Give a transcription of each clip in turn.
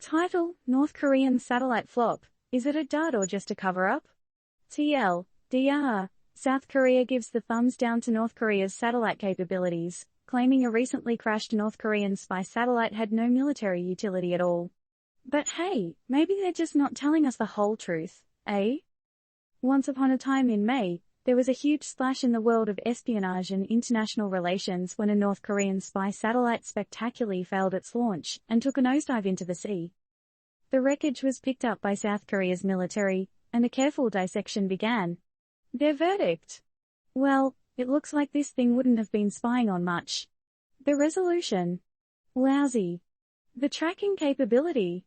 Title: North Korean satellite flop. Is it a dud or just a cover-up? TLDR. South Korea gives the thumbs down to North Korea's satellite capabilities, claiming a recently crashed North Korean spy satellite had no military utility at all. But hey, maybe they're just not telling us the whole truth, eh? Once upon a time in May, there was a huge splash in the world of espionage and international relations when a North Korean spy satellite spectacularly failed its launch and took a nosedive into the sea. The wreckage was picked up by South Korea's military, and a careful dissection began. Their verdict? Well, it looks like this thing wouldn't have been spying on much. The resolution? Lousy. The tracking capability?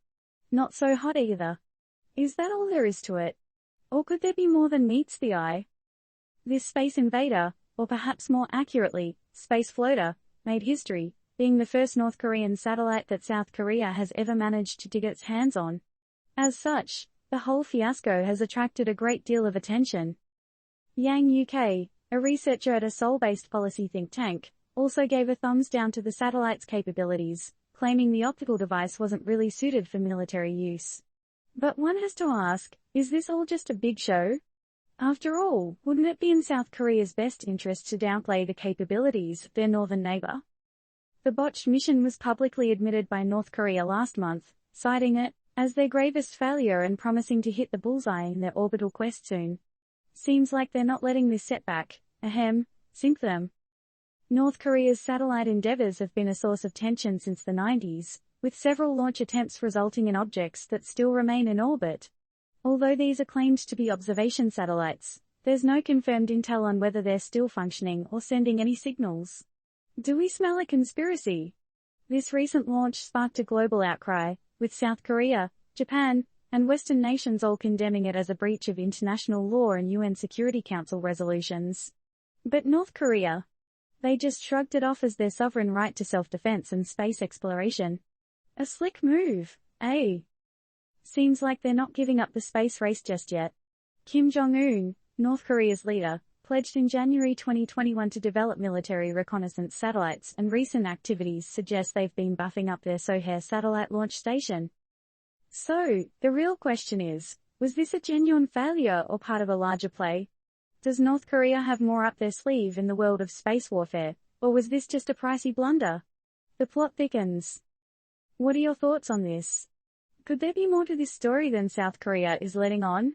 Not so hot either. Is that all there is to it? Or could there be more than meets the eye? This space invader, or perhaps more accurately, space floater, made history, being the first North Korean satellite that South Korea has ever managed to get its hands on. As such, the whole fiasco has attracted a great deal of attention. Yang UK, a researcher at a Seoul-based policy think tank, also gave a thumbs down to the satellite's capabilities, claiming the optical device wasn't really suited for military use. But one has to ask, is this all just a big show? After all, wouldn't it be in South Korea's best interest to downplay the capabilities of their northern neighbor? The botched mission was publicly admitted by North Korea last month, citing it as their gravest failure and promising to hit the bullseye in their orbital quest soon. Seems like they're not letting this setback, sink them. North Korea's satellite endeavors have been a source of tension since the 90s, with several launch attempts resulting in objects that still remain in orbit. Although these are claimed to be observation satellites, there's no confirmed intel on whether they're still functioning or sending any signals. Do we smell a conspiracy? This recent launch sparked a global outcry, with South Korea, Japan, and Western nations all condemning it as a breach of international law and UN Security Council resolutions. But North Korea? They just shrugged it off as their sovereign right to self-defense and space exploration. A slick move, eh? Seems like they're not giving up the space race just yet. Kim Jong-un, North Korea's leader, pledged in January 2021 to develop military reconnaissance satellites, and recent activities suggest they've been buffing up their Sohae satellite launch station. So, the real question is, was this a genuine failure or part of a larger play? Does North Korea have more up their sleeve in the world of space warfare, or was this just a pricey blunder? The plot thickens. What are your thoughts on this? Could there be more to this story than South Korea is letting on?